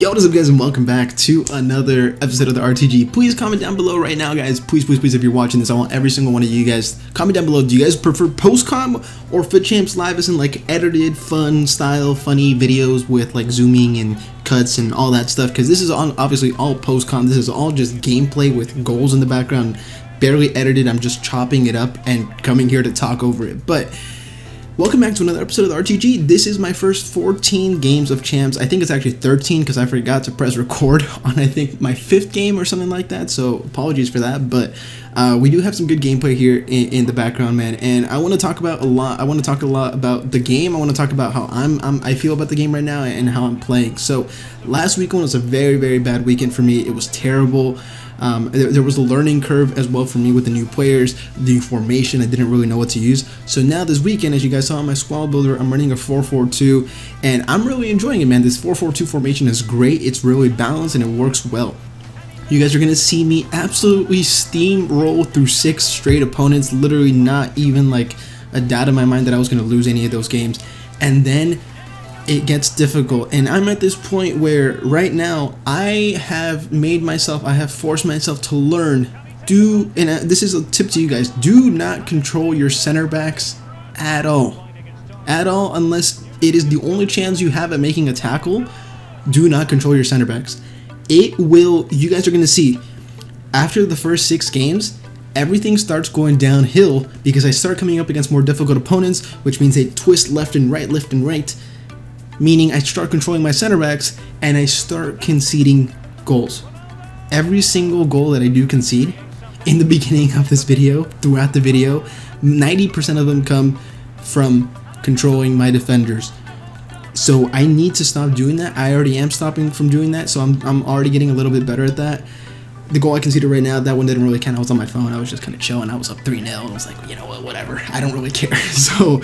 Yo, what is up guys, and welcome back to another episode of the RTG. Please comment down below right now, guys. Please, if you're watching this, I want every single one of you guys, comment down below. Do you guys prefer post-com or Fit Champs Live as in like edited, fun style, funny videos with like zooming and cuts and all that stuff? Because this is obviously all post-com. This is all just gameplay with goals in the background, barely edited. I'm just chopping it up and coming here to talk over it. But welcome back to another episode of the RTG. This is my first 14 games of champs. I think it's actually 13 because I forgot to press record on I think my 5th game or something like that. So apologies for that. But we do have some good gameplay here in the background, man. And I want to talk about a lot. I want to talk a lot about the game. I want to talk about how I feel about the game right now and how I'm playing. So last weekend was a very bad weekend for me. It was terrible. There was a learning curve as well for me with the new players, the formation. I didn't really know what to use. So now this weekend, as you guys saw on my squad builder, I'm running a 4-4-2, and I'm really enjoying it, man. This 4-4-2 formation is great. It's really balanced and it works well. You guys are going to see me absolutely steamroll through 6 straight opponents, literally not even like a doubt in my mind that I was going to lose any of those games. And then it gets difficult, and I'm at this point where right now I have forced myself to learn, this is a tip to you guys, do not control your center backs at all, unless it is the only chance you have at making a tackle. Do not control your center backs. You guys are going to see, after the first 6 games, everything starts going downhill because I start coming up against more difficult opponents, which means they twist left and right, meaning I start controlling my center backs and I start conceding goals. Every single goal that I do concede in the beginning of this video, throughout the video, 90% of them come from controlling my defenders. So I need to stop doing that. I already am stopping from doing that, so I'm already getting a little bit better at that. The goal I conceded right now, that one didn't really count. I was on my phone. I was just kind of chilling. I was up 3-0. I was like, you know what, whatever. I don't really care. So,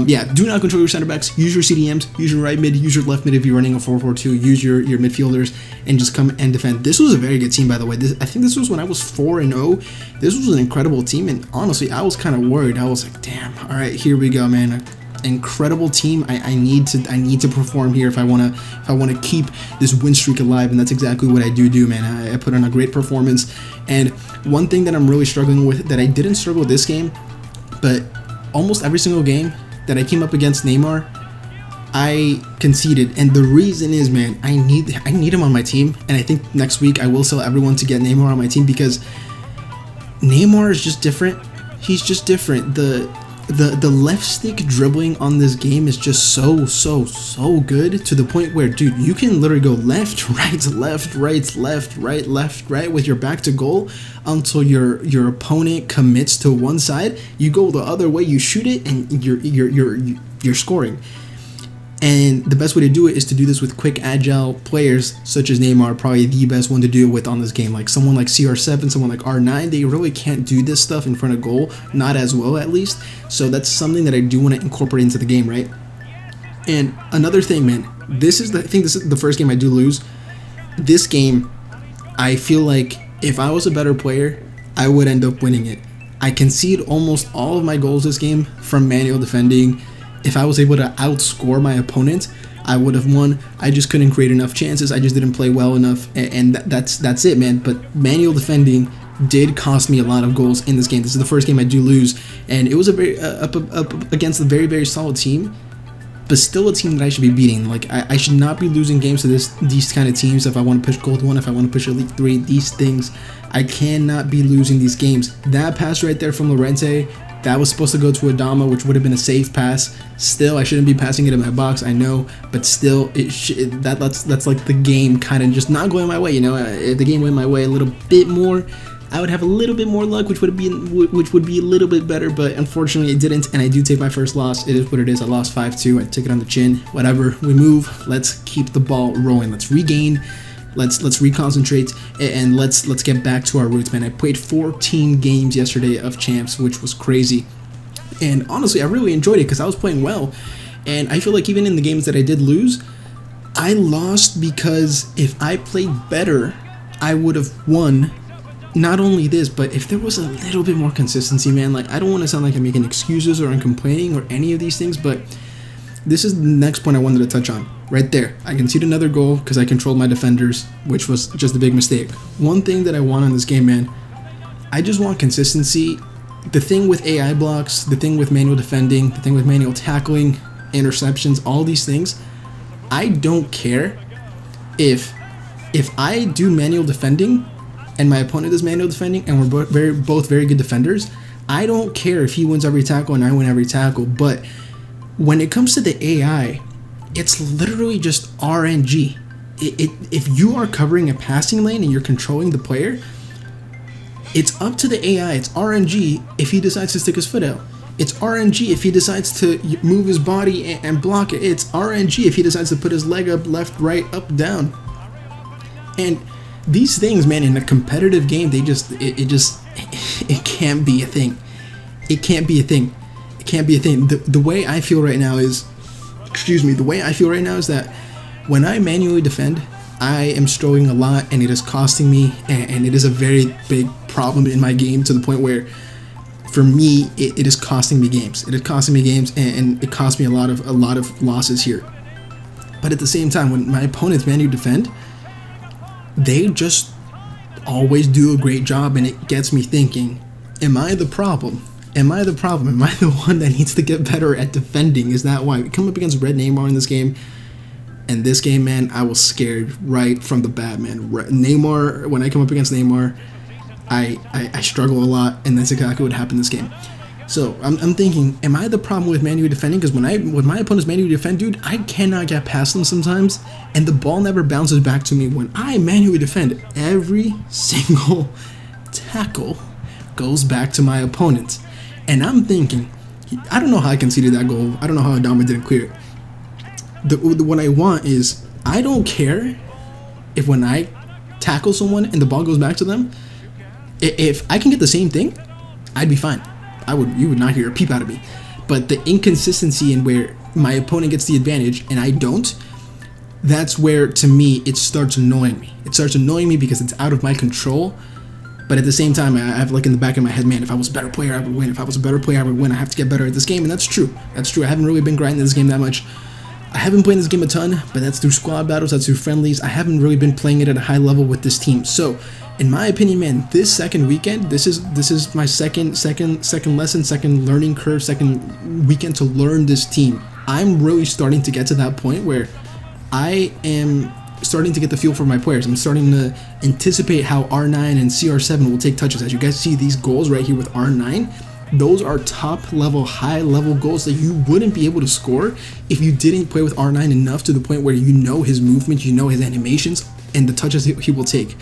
yeah, do not control your center backs. Use your CDMs. Use your right mid. Use your left mid if you're running a 4-4-2. Use your midfielders and just come and defend. This was a very good team, by the way. I think this was when I was 4-0. This was an incredible team, and honestly, I was kind of worried. I was like, damn, all right, here we go, man. Incredible team. I need to perform here if I want to keep this win streak alive, and that's exactly what I do, man. I put on a great performance. And one thing that I'm really struggling with, that I didn't struggle this game, but almost every single game that I came up against Neymar, I conceded. And the reason is, man, I need him on my team, and I think next week I will tell everyone to get Neymar on my team because Neymar is just different. He's just different. The left stick dribbling on this game is just so good, to the point where, dude, you can literally go left, right with your back to goal until your opponent commits to one side. You go the other way, you shoot it, and you're scoring. And the best way to do it is to do this with quick, agile players such as Neymar. Probably the best one to do it with on this game. Like someone like CR7, someone like R9, they really can't do this stuff in front of goal, not as well at least. So that's something that I do want to incorporate into the game, right? And another thing, man, I think this is the first game I do lose. This game, I feel like if I was a better player, I would end up winning it. I concede almost all of my goals this game from manual defending. If I was able to outscore my opponent, I would have won. I just couldn't create enough chances. I just didn't play well enough, and that's it, man. But manual defending did cost me a lot of goals in this game. This is the first game I do lose, and it was a very up against a very solid team, but still a team that I should be beating. Like I should not be losing games to these kind of teams. If I want to push Gold 1, if I want to push Elite 3, these things, I cannot be losing these games. That pass right there from Lorente, that was supposed to go to Adama, which would have been a safe pass. Still, I shouldn't be passing it in my box, I know, but still, that's like the game kind of just not going my way. You know, if the game went my way a little bit more, I would have a little bit more luck, which would be a little bit better. But unfortunately, it didn't, and I do take my first loss. It is what it is. I lost 5-2. I took it on the chin. Whatever. We move. Let's keep the ball rolling. Let's regain. Let's reconcentrate, and let's get back to our roots, man. I played 14 games yesterday of champs, which was crazy, and honestly I really enjoyed it because I was playing well. And I feel like even in the games that I did lose, I lost because if I played better, I would have won. Not only this, but if there was a little bit more consistency, man. Like, I don't want to sound like I'm making excuses or I'm complaining or any of these things, but this is the next point I wanted to touch on. Right there, I conceded another goal because I controlled my defenders, which was just a big mistake. One thing that I want on this game, man, I just want consistency. The thing with AI blocks, the thing with manual defending, the thing with manual tackling, interceptions, all these things, I don't care if I do manual defending and my opponent does manual defending and we're both very good defenders. I don't care if he wins every tackle and I win every tackle, but when it comes to the AI, it's literally just RNG. If you are covering a passing lane and you're controlling the player, it's up to the AI. It's RNG if he decides to stick his foot out. It's RNG if he decides to move his body and block it. It's RNG if he decides to put his leg up, left, right, up, down. And these things, man, in a competitive game, it can't be a thing. It can't be a thing. It can't be a thing. The way I feel right now is, the way I feel right now is that when I manually defend, I am struggling a lot, and it is costing me, and it is a very big problem in my game, to the point where, for me, it is costing me games. It is costing me games, and it cost me a lot of losses here. But at the same time, when my opponents manually defend, they just always do a great job, and it gets me thinking, am I the problem? Am I the problem? Am I the one that needs to get better at defending? Is that why? We come up against Red Neymar in this game, and this game, man, I was scared right from the bat, man. Neymar, when I come up against Neymar, I struggle a lot, and that's exactly what happened this game. So I'm thinking, am I the problem with manually defending? Because when my opponents manually defend, dude, I cannot get past them sometimes, and the ball never bounces back to me. When I manually defend, every single tackle goes back to my opponent. And I'm thinking, I don't know how I conceded that goal. I don't know how Adama didn't clear it. What I want is, I don't care if when I tackle someone and the ball goes back to them, if I can get the same thing, I'd be fine. You would not hear a peep out of me. But the inconsistency in where my opponent gets the advantage and I don't, that's where, to me, it starts annoying me. It starts annoying me because it's out of my control. But at the same time, I have, like, in the back of my head, man, if I was a better player, I would win. If I was a better player, I would win. I have to get better at this game, and that's true. That's true. I haven't really been grinding this game that much. I haven't played this game a ton, but that's through squad battles, that's through friendlies. I haven't really been playing it at a high level with this team. So, in my opinion, man, this second weekend, this is my second lesson, second learning curve, second weekend to learn this team. I'm really starting to get to that point where I am starting to get the feel for my players. I'm starting to anticipate how R9 and CR7 will take touches. As you guys see, these goals right here with R9, those are top level, high level goals that you wouldn't be able to score if you didn't play with R9 enough to the point where you know his movement, you know his animations, and the touches he will take.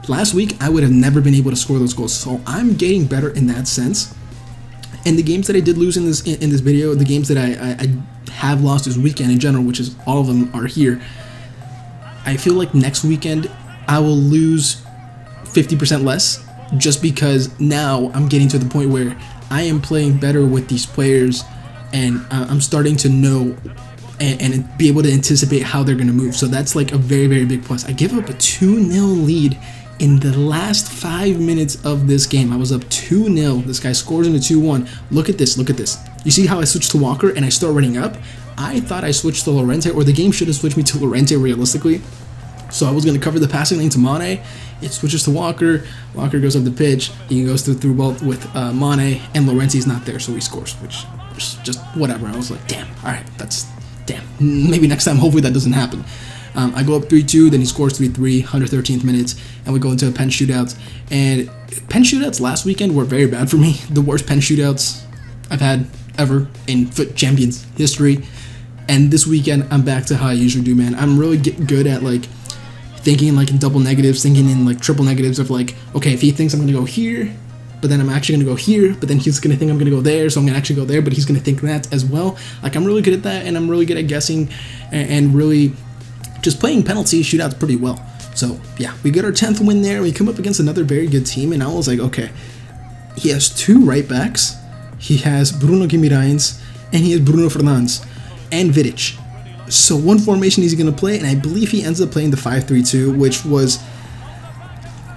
Last week, I would have never been able to score those goals, so I'm getting better in that sense. And the games that I did lose in this video, the games that I have lost this weekend in general, which is all of them are here, I feel like next weekend I will lose 50% less, just because now I'm getting to the point where I am playing better with these players, and I'm starting to know and be able to anticipate how they're going to move. So that's like a very, very big plus. I give up a 2-0 lead in the last 5 minutes of this game. I was up 2-0. This guy scores into 2-1. Look at this. Look at this. You see how I switched to Walker and I start running up? I thought I switched to Llorente, or the game should have switched me to Llorente realistically. So I was going to cover the passing lane to Mane. It switches to Walker. Walker goes up the pitch. He goes through both with Mane, and Llorente's not there, so he scores, which is just whatever. I was like, damn, all right, damn. Maybe next time, hopefully that doesn't happen. I go up 3-2, then he scores 3-3, 113th minutes, and we go into a pen shootout. And pen shootouts last weekend were very bad for me. The worst pen shootouts I've had ever in Foot Champions history. And this weekend, I'm back to how I usually do, man. I'm really getting good at, like, thinking like in double negatives, thinking in like triple negatives of like, okay, if he thinks I'm going to go here, but then I'm actually going to go here, but then he's going to think I'm going to go there, so I'm going to actually go there, but he's going to think that as well. Like, I'm really good at that, and I'm really good at guessing and really just playing penalty shootouts pretty well. So, yeah, we get our 10th win there. We come up against another very good team, and I was like, okay, he has 2 right backs. He has Bruno Guimaraes, and he has Bruno Fernandes, and Vidic. So one formation he's going to play, and I believe he ends up playing the 5-3-2, which was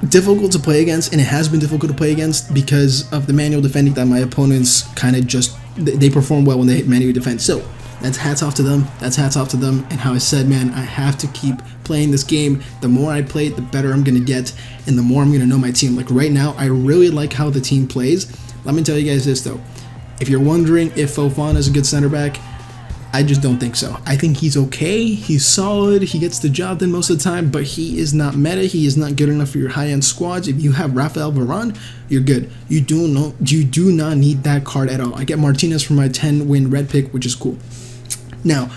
difficult to play against, and it has been difficult to play against because of the manual defending that my opponents kind of just, they perform well when they manually defend. So That's hats off to them. That's hats off to them. And how I said, man, I have to keep playing this game. The more I play it, the better I'm going to get, and the more I'm going to know my team. Like right now, I really like how the team plays. Let me tell you guys this, though. If you're wondering if Fofana is a good center back, I just don't think so. I think he's okay. He's solid. He gets the job done most of the time, but he is not meta. He is not good enough for your high-end squads. If you have Rafael Varane, you're good. You do not need that card at all. I get Martinez for my 10-win red pick, which is cool. Now,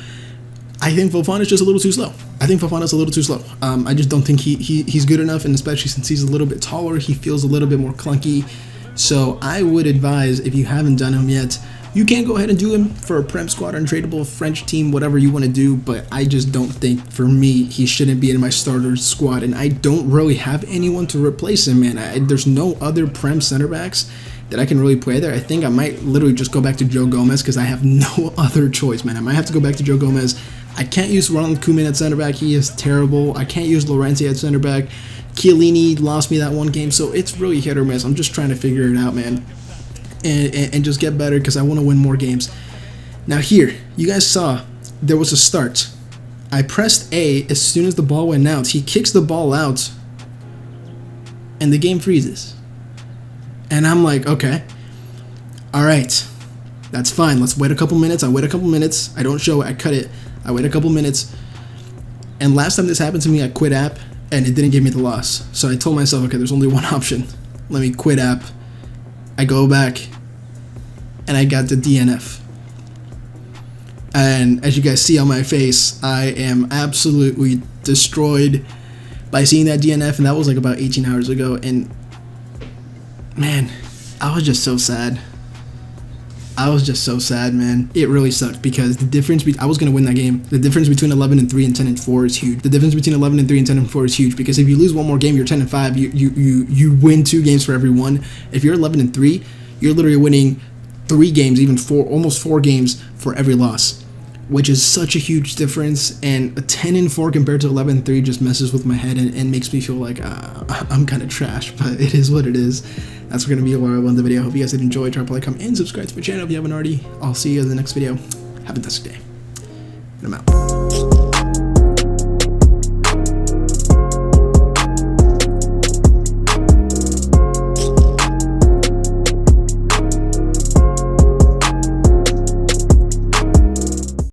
I think Fofana is just a little too slow. I just don't think he's good enough, and especially since he's a little bit taller, he feels a little bit more clunky. So I would advise, if you haven't done him yet, you can go ahead and do him for a Prem squad, untradeable, French team, whatever you want to do, but I just don't think, for me, he shouldn't be in my starter squad, and I don't really have anyone to replace him, man. There's no other Prem center backs that I can really play there. I think I might literally just go back to Joe Gomez because I have no other choice, man. I might have to go back to Joe Gomez. I can't use Ronald Koeman at center back. He is terrible. I can't use Llorente at center back. Chiellini lost me that one game, so it's really hit or miss. I'm just trying to figure it out, man. And just get better because I want to win more games. Now here, you guys saw there was a start. I pressed A as soon as the ball went out. He kicks the ball out, and the game freezes. And I'm like, okay, all right, that's fine. Let's wait a couple minutes. I wait a couple minutes. I don't show it. I cut it. I wait a couple minutes. And last time this happened to me, I quit app, and it didn't give me the loss. So I told myself, okay, there's only one option. Let me quit app. I go back, and I got the DNF. And as you guys see on my face, I am absolutely destroyed by seeing that DNF, and that was like about 18 hours ago. And man, I was just so sad. Man. It really sucked because the difference I was going to win that game. The difference between 11-3 and 10-4 is huge. The difference between 11-3 and 10-4 is huge because if you lose one more game, you're 10-5. You win 2 games for every one. If you're 11-3, you're literally winning 3 games, even 4, almost 4 games for every loss, which is such a huge difference. And a 10-4 compared to 11-3 just messes with my head and makes me feel like I'm kind of trash, but it is what it is. That's going to be where I will end the video. I hope you guys did enjoy. Try to like, comment, and subscribe to my channel if you haven't already. I'll see you guys in the next video. Have a fantastic day. And I'm out.